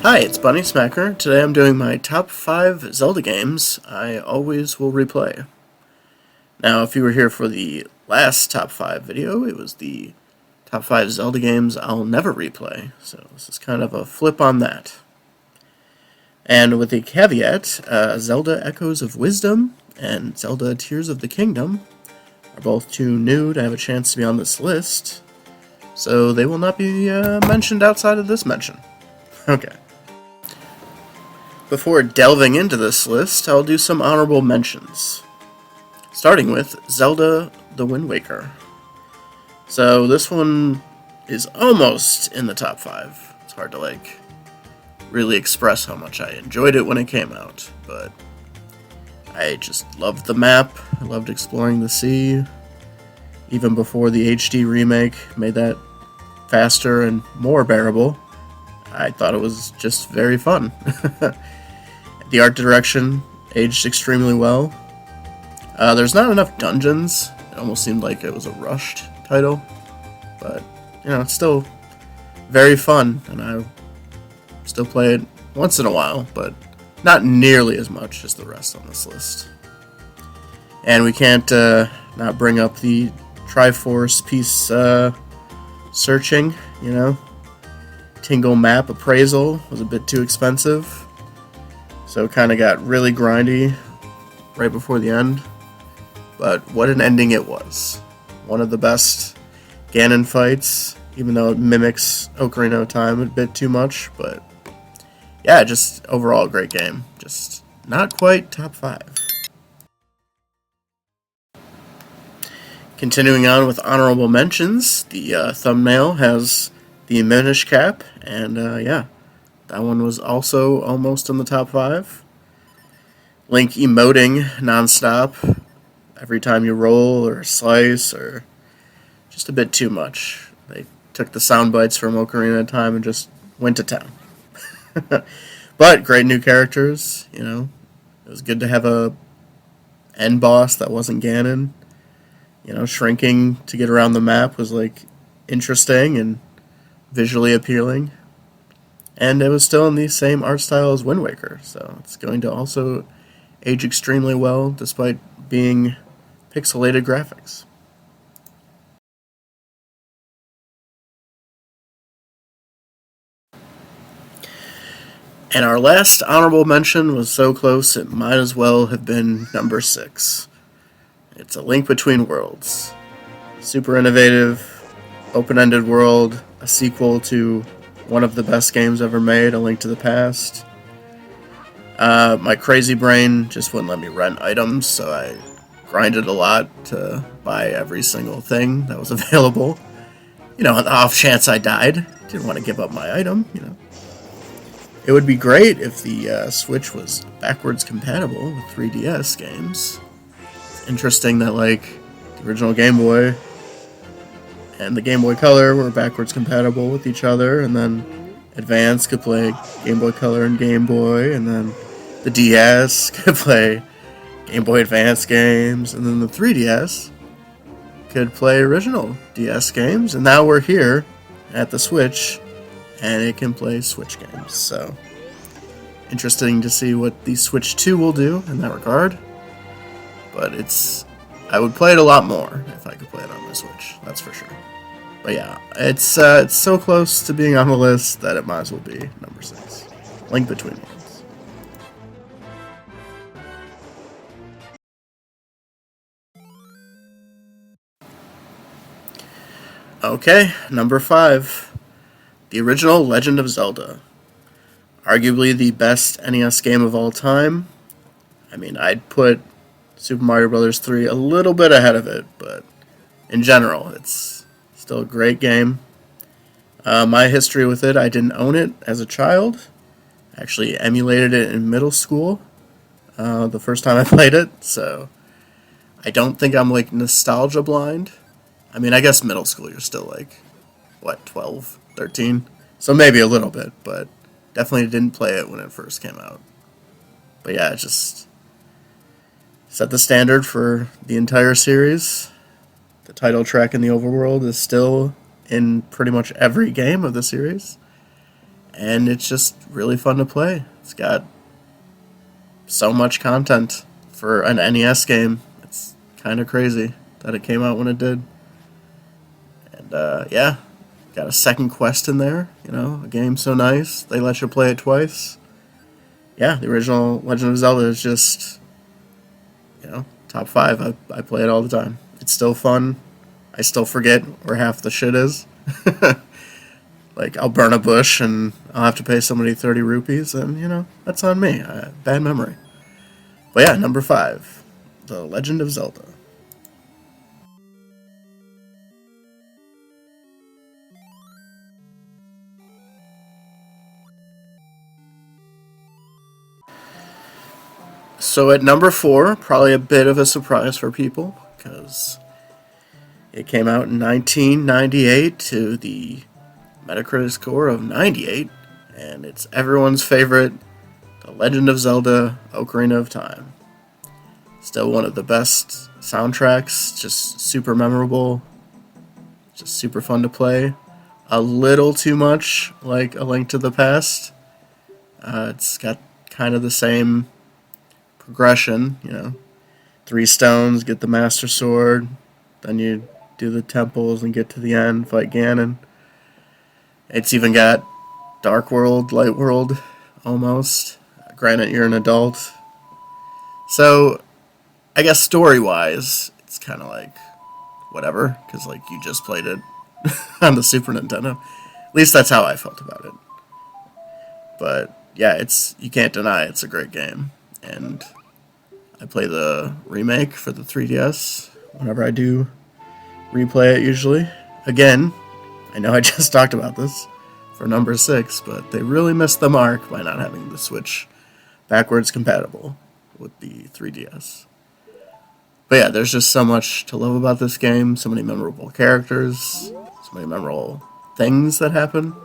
Hi, it's Bunny Smacker. Today I'm doing my top 5 Zelda games I always will replay. Now, if you were here for the last top 5 video, it was the top 5 Zelda games I'll never replay. So this is kind of a flip on that. And with the caveat, Zelda Echoes of Wisdom and Zelda Tears of the Kingdom are both too new to have a chance to be on this list, so they will not be mentioned outside of this mention. Okay. Before delving into this list, I'll do some honorable mentions. Starting with Zelda The Wind Waker. So this one is almost in the top 5. It's hard to really express how much I enjoyed it when it came out, but I just loved the map. I loved exploring the sea. Even before the HD remake made that faster and more bearable, I thought it was just very fun. The art direction aged extremely well. There's not enough dungeons. It almost seemed like it was a rushed title. But, it's still very fun, and I still play it once in a while, but not nearly as much as the rest on this list. And we can't not bring up the Triforce piece searching, Tingle map appraisal was a bit too expensive. So it kind of got really grindy right before the end. But what an ending it was. One of the best Ganon fights, even though it mimics Ocarina of Time a bit too much. But yeah, just overall a great game. Just not quite top 5. Continuing on with honorable mentions, the thumbnail has the Minish Cap, and that one was also almost in the top 5. Link emoting nonstop every time you roll or slice, or just a bit too much. They took the sound bites from Ocarina of Time and just went to town. But great new characters, It was good to have a end boss that wasn't Ganon. Shrinking to get around the map was interesting and visually appealing. And it was still in the same art style as Wind Waker, so it's going to also age extremely well despite being pixelated graphics. And our last honorable mention was so close it might as well have been number 6. It's A Link Between Worlds. Super innovative, open-ended world, a sequel to one of the best games ever made, A Link to the Past. My crazy brain just wouldn't let me rent items, so I grinded a lot to buy every single thing that was available. On the off chance I died. Didn't want to give up my item, It would be great if the Switch was backwards compatible with 3DS games. It's interesting that, the original Game Boy and the Game Boy Color were backwards compatible with each other, and then Advance could play Game Boy Color and Game Boy, and then the DS could play Game Boy Advance games, and then the 3DS could play original DS games, and now we're here at the Switch, and it can play Switch games, so interesting to see what the Switch 2 will do in that regard, but I would play it a lot more if I could play it on my Switch, that's for sure. But yeah, it's so close to being on the list that it might as well be number 6. Link Between Worlds. Okay, number 5. The original Legend of Zelda. Arguably the best NES game of all time. I'd put Super Mario Bros. 3 a little bit ahead of it, but in general, it's still a great game. My history with it, I didn't own it as a child. I actually emulated it in middle school the first time I played it, so I don't think I'm nostalgia blind. I guess middle school you're still 12, 13? So maybe a little bit, but definitely didn't play it when it first came out. But yeah, it just set the standard for the entire series. The title track in the overworld is still in pretty much every game of the series. and it's just really fun to play. It's got so much content for an NES game. It's kind of crazy that it came out when it did. And yeah, got a second quest in there. You know, a game so nice they let you play it twice. Yeah, the original Legend of Zelda is just, top five. I play it all the time. It's still fun. I still forget where half the shit is. Like, I'll burn a bush and I'll have to pay somebody 30 rupees, and, that's on me. Bad memory. But yeah, number five, The Legend of Zelda. So at number four, probably a bit of a surprise for people, because it came out in 1998 to the Metacritic score of 98, and it's everyone's favorite, The Legend of Zelda Ocarina of Time. Still one of the best soundtracks, just super memorable, just super fun to play. A little too much like A Link to the Past. It's got kind of the same progression, Three stones, get the Master Sword, then you do the temples and get to the end, fight Ganon. It's even got Dark World, Light World, almost. Granted, you're an adult. So, I guess story-wise, it's kind of like whatever, because like you just played it on the Super Nintendo. At least that's how I felt about it. But yeah, you can't deny it's a great game, and I play the remake for the 3DS whenever I do replay it. Usually, again, I know I just talked about this for number six, but they really missed the mark by not having the Switch backwards compatible with the 3DS. But yeah, there's just so much to love about this game. So many memorable characters, so many memorable things that happen.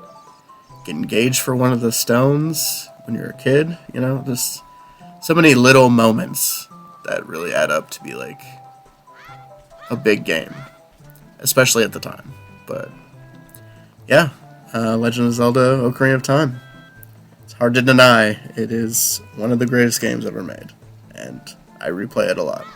Get engaged for one of the stones when you're a kid, just so many little moments that really add up to be like a big game, especially at the time. But yeah, Legend of Zelda Ocarina of Time. It's hard to deny it is one of the greatest games ever made, and I replay it a lot.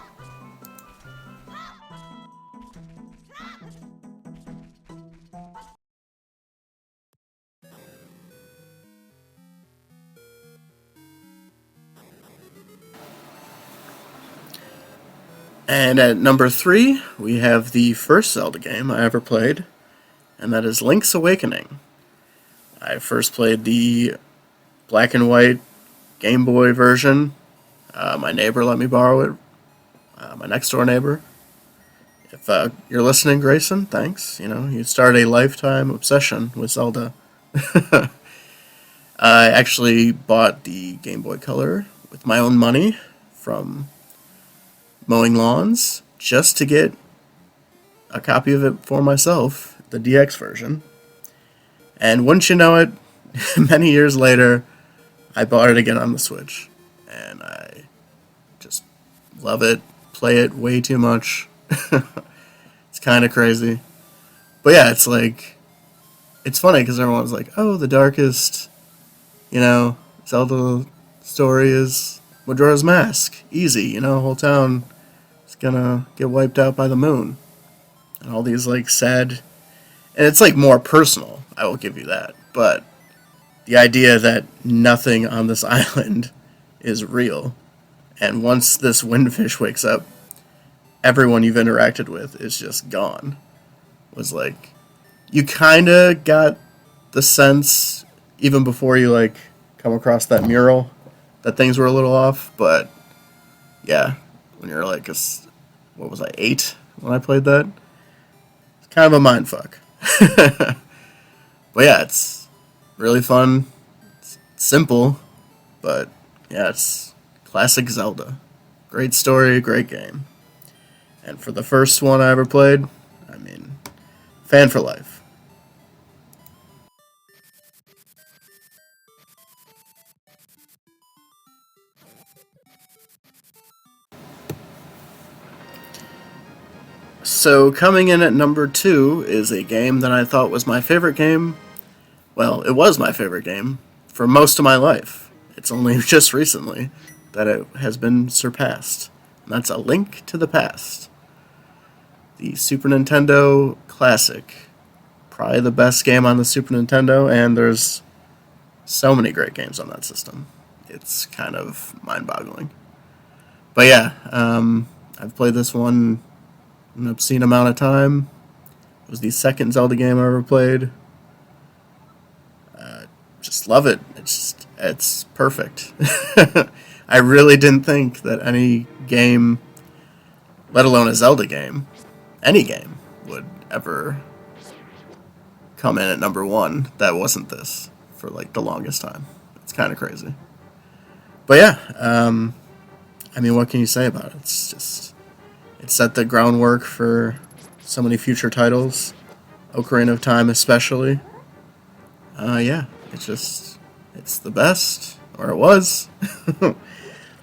And at number three, we have the first Zelda game I ever played, and that is Link's Awakening. I first played the black and white Game Boy version. My neighbor let me borrow it, my next door neighbor. If you're listening, Grayson, thanks. You started a lifetime obsession with Zelda. I actually bought the Game Boy Color with my own money from mowing lawns just to get a copy of it for myself, the DX version. And wouldn't you know it, many years later, I bought it again on the Switch. And I just love it, play it way too much. It's kind of crazy. But yeah, it's funny because everyone's like, oh, the darkest, Zelda story is Majora's Mask. Easy, whole town is gonna get wiped out by the moon. And all these, sad. And it's, more personal, I will give you that. But the idea that nothing on this island is real, and once this windfish wakes up, everyone you've interacted with is just gone, was you kind of got the sense, even before you, come across that mural, that things were a little off, but yeah, when you're what was I, 8 when I played that? It's kind of a mind fuck. But yeah, it's really fun. It's simple, but yeah, it's classic Zelda. Great story, great game. And for the first one I ever played, fan for life. So coming in at number two is a game that I thought was my favorite game Well, it was my favorite game for most of my life. It's only just recently that it has been surpassed. And that's A Link to the Past. The Super Nintendo classic. Probably the best game on the Super Nintendo, and there's so many great games on that system. It's kind of mind-boggling. But yeah, I've played this one an obscene amount of time. It was the second Zelda game I ever played. Just love it. It's perfect. I really didn't think that any game, let alone a Zelda game, any game, would ever come in at number one that wasn't this for like the longest time. It's kind of crazy. But yeah, I mean, what can you say about it? It set the groundwork for so many future titles, Ocarina of Time especially. Yeah, it's the best, or it was.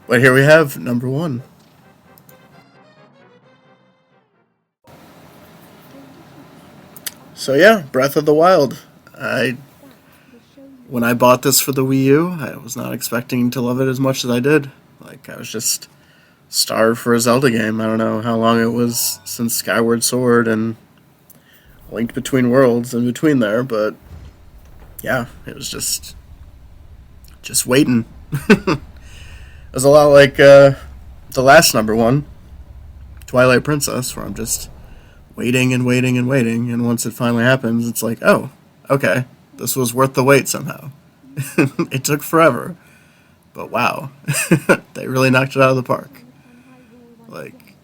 But here we have number one. So yeah, Breath of the Wild. When I bought this for the Wii U, I was not expecting to love it as much as I did. Like, I was just starved for a Zelda game. I don't know how long it was since Skyward Sword and Link Between Worlds in between there, but yeah, it was just waiting. It was a lot like the last number one, Twilight Princess, where I'm just waiting and waiting and waiting, and once it finally happens, it's like, oh, okay, this was worth the wait somehow. It took forever, but wow, they really knocked it out of the park. Like,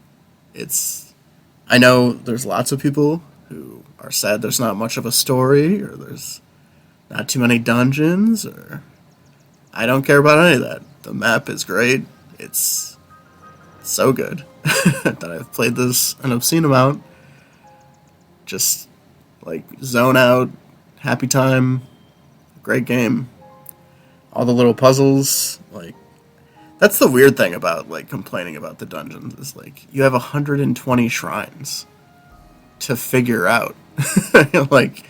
I know there's lots of people who are sad there's not much of a story, or there's not too many dungeons, or I don't care about any of that. The map is great. It's so good that I've played this an obscene amount. Just like zone out, happy time, great game. All the little puzzles, like that's the weird thing about like complaining about the dungeons is like you have 120 shrines to figure out. Like,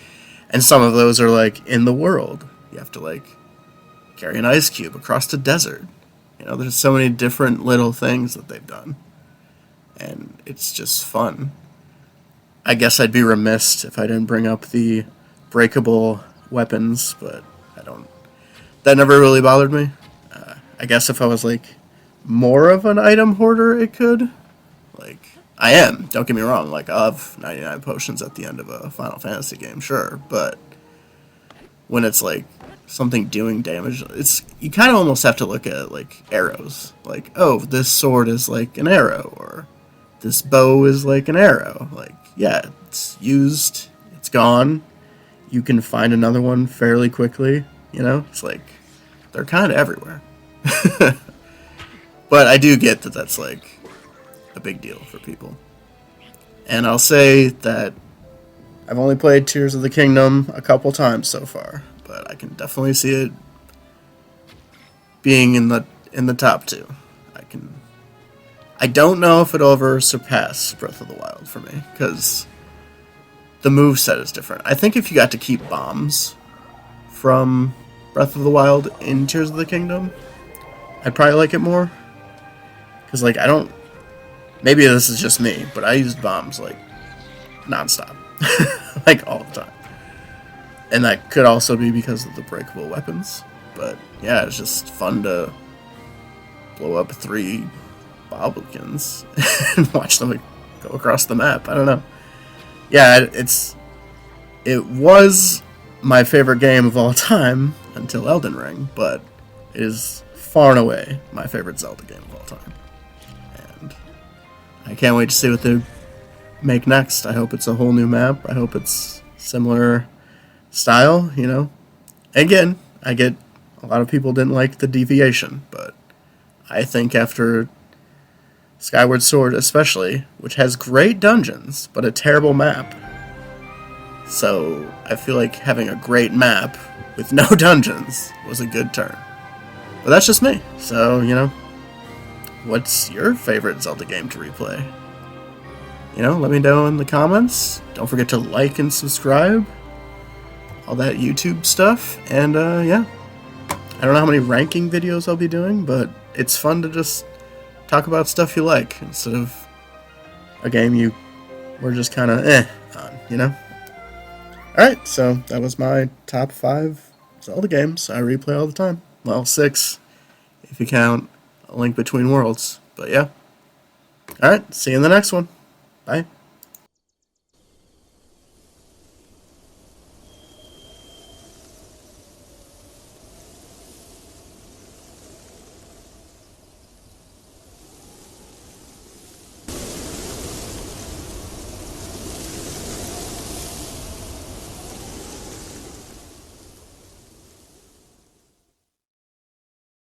and some of those are like in the world. You have to like carry an ice cube across the desert. You know, there's so many different little things that they've done. And it's just fun. I guess I'd be remiss if I didn't bring up the breakable weapons, but I don't. That never really bothered me. I guess if I was like more of an item hoarder, it could. Like, I am. Don't get me wrong. Like, I'll have 99 potions at the end of a Final Fantasy game, sure. But when it's like something doing damage, you kind of almost have to look at like arrows. Like, oh, this sword is like an arrow, or this bow is like an arrow. Like, yeah, it's used, it's gone. You can find another one fairly quickly. You know, it's like they're kind of everywhere. But I do get that that's like a big deal for people. And I'll say that I've only played Tears of the Kingdom a couple times so far, but I can definitely see it being in the top two. I don't know if it'll ever surpass Breath of the Wild for me, because the moveset is different. I think if you got to keep bombs from Breath of the Wild in Tears of the Kingdom, I'd probably like it more. Because, like, maybe this is just me, but I used bombs, like, nonstop. Like, all the time. And that could also be because of the breakable weapons. But, yeah, it's just fun to blow up 3 Bobblikins and watch them go across the map. I don't know. Yeah, it was my favorite game of all time until Elden Ring, but it is far and away my favorite Zelda game of all time. And I can't wait to see what they make next. I hope it's a whole new map. I hope it's similar style, you know. Again, I get a lot of people didn't like the deviation, but I think after Skyward Sword especially, which has great dungeons, but a terrible map. So I feel like having a great map with no dungeons was a good turn. But that's just me. So, you know, what's your favorite Zelda game to replay? You know, let me know in the comments. Don't forget to like and subscribe. all that YouTube stuff. And yeah, I don't know how many ranking videos I'll be doing, but it's fun to just talk about stuff you like instead of a game you were just kind of on, you know? Alright, so that was my top 5 Zelda games I replay all the time. Well, 6 if you count A Link Between Worlds. But yeah. Alright, see you in the next one. Bye.